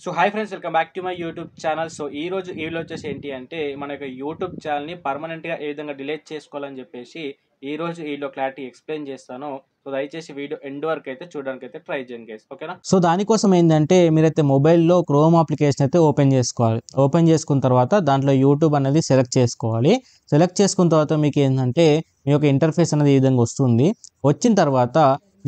So hi friends, welcome back to my YouTube channel. So ఈ రోజు ఈ video వచ్చేసి ఏంటి అంటే మన యొక్క యూట్యూబ్ ఛానల్ని పర్మనెంట్గా ఏ విధంగా డిలీట్ చేసుకోవాలని చెప్పేసి ఈ రోజు వీడియో క్లారిటీ ఎక్స్ప్లెయిన్ చేస్తాను. సో దయచేసి వీడియో ఎండ్ వరకు అయితే చూడడానికి అయితే ట్రై చేయండి గైస్, ఓకేనా. సో దానికోసం ఏంటంటే మీరైతే మొబైల్లో క్రోమ్ అప్లికేషన్ అయితే ఓపెన్ చేసుకోవాలి. ఓపెన్ చేసుకున్న తర్వాత దాంట్లో యూట్యూబ్ అనేది సెలెక్ట్ చేసుకోవాలి. సెలెక్ట్ చేసుకున్న తర్వాత మీకు ఏంటంటే మీ యొక్క ఇంటర్ఫేస్ అనేది ఈ విధంగా వస్తుంది. వచ్చిన తర్వాత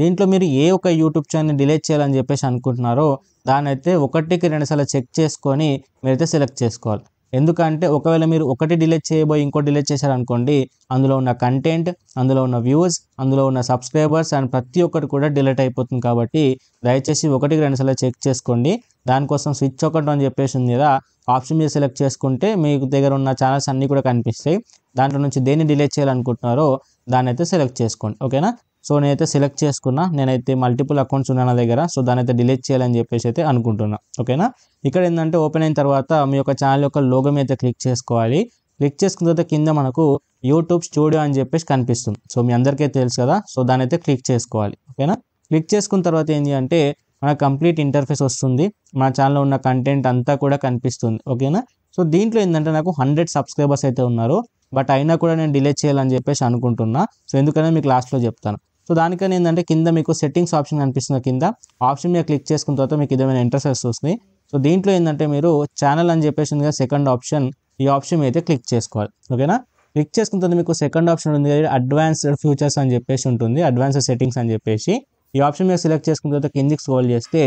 దీంట్లో మీరు ఏ ఒక్క యూట్యూబ్ ఛానల్ డిలీట్ చేయాలని చెప్పేసి అనుకుంటున్నారో దాన్ని అయితే ఒకటికి 2 సార్లు చెక్ చేసుకొని మీరైతే సెలెక్ట్ చేసుకోవాలి. ఎందుకంటే ఒకవేళ మీరు ఒకటి డిలీట్ చేయబోయి ఇంకోటి డిలీట్ చేశారనుకోండి, అందులో ఉన్న కంటెంట్, అందులో ఉన్న వ్యూస్, అందులో ఉన్న సబ్స్క్రైబర్స్ అండ్ ప్రతి ఒక్కటి కూడా డిలీట్ అయిపోతుంది. కాబట్టి దయచేసి ఒకటికి 2 సార్లు చెక్ చేసుకోండి. దానికోసం స్విచ్ ఒకటి అని చెప్పేసి ఉంది కదా, ఆప్షన్ మీద సెలెక్ట్ చేసుకుంటే మీకు దగ్గర ఉన్న ఛానల్స్ అన్నీ కూడా కనిపిస్తాయి. దాంట్లో నుంచి దేన్ని డిలీట్ చేయాలనుకుంటున్నారో దాన్ని అయితే సెలెక్ట్ చేసుకోండి, ఓకేనా. సో నేనైతే సెలెక్ట్ చేసుకున్నా. నేనైతే మల్టిపుల్ అకౌంట్స్ ఉన్నాయి నా దగ్గర. సో దాని అయితే డిలీట్ చేయాలని చెప్పేసి అయితే అనుకుంటున్నా, ఓకేనా. ఇక్కడ ఏంటంటే ఓపెన్ అయిన తర్వాత మీ యొక్క ఛానల్ యొక్క లోగో మీద క్లిక్ చేసుకోవాలి. క్లిక్ చేసుకున్న తర్వాత కింద మనకు యూట్యూబ్ స్టూడియో అని చెప్పేసి కనిపిస్తుంది. సో మీ అందరికీ తెలుసు కదా. సో దాని అయితే క్లిక్ చేసుకోవాలి, ఓకేనా. క్లిక్ చేసుకున్న తర్వాత ఏంటి అంటే మన కంప్లీట్ ఇంటర్ఫేస్ వస్తుంది. మన ఛానల్లో ఉన్న కంటెంట్ అంతా కూడా కనిపిస్తుంది, ఓకేనా. సో దీంట్లో ఏంటంటే నాకు 100 సబ్స్క్రైబర్స్ అయితే ఉన్నారు. బట్ అయినా కూడా నేను డిలీట్ చేయాలని చెప్పేసి అనుకుంటున్నా. సో ఎందుకనే మీకు లాస్ట్లో చెప్తాను. సో దానికని ఏంటంటే కింద మీకు సెట్టింగ్స్ ఆప్షన్ కనిపిస్తుంది. కింద ఆప్షన్ మీద క్లిక్ చేసుకున్న తర్వాత మీకు ఇదేమైనా ఇంటర్ఫేస్ వస్తుంది. సో దీంట్లో ఏంటంటే మీరు ఛానల్ అని చెప్పేసి ఉంది కదా, సెకండ్ ఆప్షన్, ఈ ఆప్షన్ మీద అయితే క్లిక్ చేసుకోవాలి, ఓకేనా. క్లిక్ చేసుకున్న తర్వాత మీకు సెకండ్ ఆప్షన్ ఉంది కదా, అడ్వాన్స్డ్ ఫీచర్స్ అని చెప్పేసి ఉంటుంది, అడ్వాన్స్డ్ సెట్టింగ్స్ అని చెప్పేసి. ఈ ఆప్షన్ మీద సెలెక్ట్ చేసుకున్న తర్వాత కిందికి స్క్రోల్ చేస్తే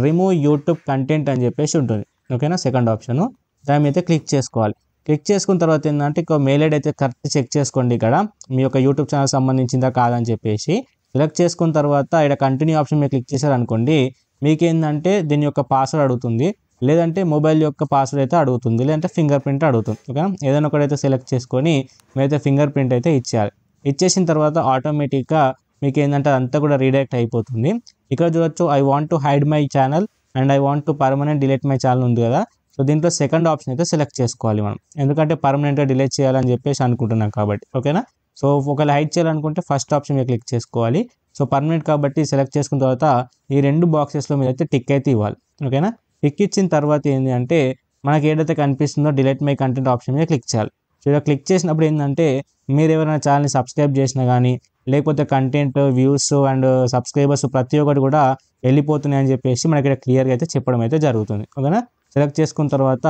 రిమూవ్ యూట్యూబ్ కంటెంట్ అని చెప్పేసి ఉంటుంది, ఓకేనా. సెకండ్ ఆప్షన్ దాని మీద క్లిక్ చేసుకోవాలి. క్లిక్ చేసుకున్న తర్వాత ఏంటంటే ఇక మెయిల్ ఐడి అయితే కరెక్ట్ చెక్ చేసుకోండి. ఇక్కడ మీ యొక్క యూట్యూబ్ ఛానల్ సంబంధించిందా కాదని చెప్పేసి సెలెక్ట్ చేసుకున్న తర్వాత ఇక్కడ కంటిన్యూ ఆప్షన్ మీద క్లిక్ చేశారనుకోండి, మీకేంటంటే దీని యొక్క పాస్వర్డ్ అడుగుతుంది, లేదంటే మొబైల్ యొక్క పాస్వర్డ్ అయితే అడుగుతుంది, లేదంటే ఫింగర్ ప్రింట్ అడుగుతుంది, ఓకేనా. ఏదైనా ఒకటైతే సెలెక్ట్ చేసుకొని మీరైతే ఫింగర్ ప్రింట్ అయితే ఇచ్చేయాలి. ఇచ్చేసిన తర్వాత ఆటోమేటిక్గా మీకు ఏంటంటే అదంతా కూడా రీడైరెక్ట్ అయిపోతుంది. ఇక్కడ చూడొచ్చు I want to hide my channel and I want to permanent delete my channel ఉంది కదా. సో దీంట్లో సెకండ్ ఆప్షన్ అయితే సెలెక్ట్ చేసుకోవాలి మనం, ఎందుకంటే పర్మనెంట్గా డిలీట్ చేయాలని చెప్పేసి అనుకుంటున్నాం కాబట్టి, ఓకేనా. సో ఒకవేళ హైడ్ చేయాలనుకుంటే ఫస్ట్ ఆప్షన్ మీద క్లిక్ చేసుకోవాలి. సో పర్మనెంట్ కాబట్టి సెలెక్ట్ చేసుకున్న తర్వాత ఈ 2 బాక్సెస్లో మీద అయితే టిక్ అయితే ఇవ్వాలి, ఓకేనా. టిక్ ఇచ్చిన తర్వాత ఏంటి అంటే మనకి ఏదైతే కనిపిస్తుందో డిలీట్ మై కంటెంట్ ఆప్షన్ మీద క్లిక్ చేయాలి. సో ఇలా క్లిక్ చేసినప్పుడు ఏంటంటే మీరు ఎవరైనా ఛానల్ని సబ్స్క్రైబ్ చేసినా కానీ, లేకపోతే కంటెంట్, వ్యూస్ అండ్ సబ్స్క్రైబర్స్ ప్రతి ఒక్కటి కూడా వెళ్ళిపోతున్నాయి అని చెప్పేసి మనకి ఇక్కడ క్లియర్గా అయితే చెప్పడం అయితే జరుగుతుంది, ఓకేనా. సెలెక్ట్ చేసుకున్న తర్వాత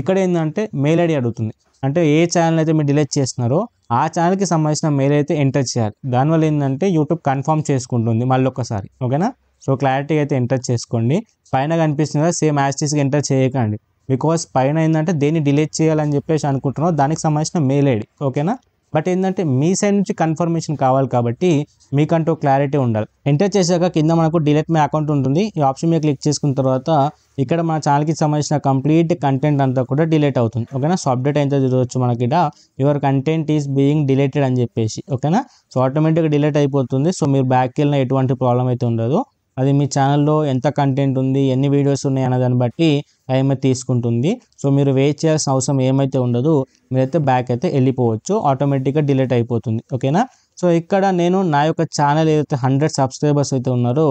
ఇక్కడ ఏంటంటే మెయిల్ ఐడి అడుగుతుంది. అంటే ఏ ఛానల్ అయితే మీరు డిలీట్ చేస్తున్నారో ఆ ఛానల్కి సంబంధించిన మెయిల్ అయితే ఎంటర్ చేయాలి. దానివల్ల ఏంటంటే యూట్యూబ్ కన్ఫర్మ్ చేసుకుంటుంది మళ్ళీ ఒక్కసారి, ఓకేనా. సో క్లారిటీ అయితే ఎంటర్ చేసుకోండి. పైన కనిపిస్తుంది కదా, సేమ్ యాస్టీస్గా ఎంటర్ చేయకండి. బికాస్ పైన ఏంటంటే దేన్ని డిలీట్ చేయాలని చెప్పేసి అనుకుంటున్నారో దానికి సంబంధించిన మెయిల్ ఐడి, ఓకేనా. బట్ ఏంటంటే మీ సైడ్ నుంచి కన్ఫర్మేషన్ కావాలి కాబట్టి మీకంటూ క్లారిటీ ఉండాలి. ఎంటర్ చేశాక కింద మనకు డిలీట్ మై అకౌంట్ ఉంటుంది. ఈ ఆప్షన్ మీద క్లిక్ చేసుకున్న తర్వాత ఇక్కడ మన ఛానల్కి సంబంధించిన కంప్లీట్ కంటెంట్ అంతా కూడా డిలీట్ అవుతుంది, ఓకేనా. సో అప్డేట్ అయితే చూడవచ్చు మనకి ఇక్కడ your content is being deleted అని చెప్పేసి, ఓకేనా. సో ఆటోమేటిక్గా డిలీట్ అయిపోతుంది. సో మీరు బ్యాక్కి వెళ్ళిన ఎటువంటి ప్రాబ్లం అయితే ఉండదు. అది మీ ఛానల్లో ఎంత కంటెంట్ ఉంది, ఎన్ని వీడియోస్ ఉన్నాయి అనే దాన్ని బట్టి టైం అయితే తీసుకుంటుంది. సో మీరు వెయిట్ చేయాల్సిన అవసరం ఏమైతే ఉండదు, మీరైతే బ్యాక్ అయితే వెళ్ళిపోవచ్చు, ఆటోమేటిక్గా డిలీట్ అయిపోతుంది, ఓకేనా. సో ఇక్కడ నేను నా యొక్క ఛానల్ ఏదైతే 100 సబ్స్క్రైబర్స్ అయితే ఉన్నారో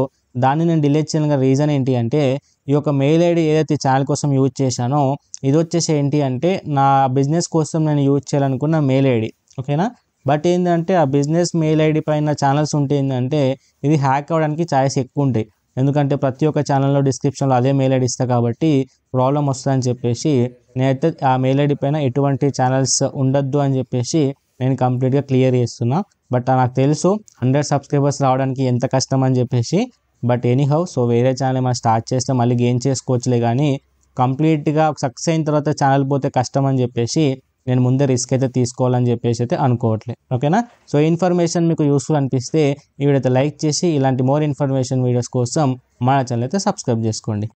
దాన్ని నేను డిలీట్ చేయడానికి రీజన్ ఏంటి అంటే ఈ యొక్క మెయిల్ ఐడి ఏదైతే ఛానల్ కోసం యూజ్ చేశానో ఇది వచ్చేసి ఏంటి అంటే నా బిజినెస్ కోసం నేను యూజ్ చేయాలనుకున్న మెయిల్ ఐడి, ఓకేనా. బట్ ఏంటంటే ఆ బిజినెస్ మెయిల్ ఐడి పైన ఛానల్స్ ఉంటే ఏంటంటే ఇది హ్యాక్ అవ్వడానికి ఛాయిస్ ఎక్కువ ఉంటాయి. ఎందుకంటే ప్రతి ఒక్క ఛానల్లో డిస్క్రిప్షన్లో అదే మెయిల్ ఐడి ఇస్తా కాబట్టి ప్రాబ్లం వస్తుందని చెప్పేసి నేనైతే ఆ మెయిల్ ఐడి పైన ఎటువంటి ఛానల్స్ ఉండొద్దు అని చెప్పేసి నేను కంప్లీట్గా క్లియర్ చేస్తున్నా. బట్ నాకు తెలుసు 100 సబ్స్క్రైబర్స్ రావడానికి ఎంత కష్టం అని చెప్పేసి. బట్ ఎనీహౌ, సో వేరే ఛానల్ మనం స్టార్ట్ చేస్తే మళ్ళీ గెయిన్ చేసుకోవచ్చులే, కానీ కంప్లీట్గా సక్సెస్ అయిన తర్వాత ఛానల్ పోతే కష్టం అని చెప్పేసి నేను ముందే రిస్క్ అయితే తీసుకోవాలని చెప్పేసి అయితే అనుకోవట్లేదు, ఓకేనా. సో ఇన్ఫర్మేషన్ మీకు యూస్ఫుల్ అనిపిస్తే ఈ వీడియో అయితే లైక్ చేసి ఇలాంటి మోర్ ఇన్ఫర్మేషన్ వీడియోస్ కోసం మన ఛానల్ అయితే సబ్స్క్రైబ్ చేసుకోండి.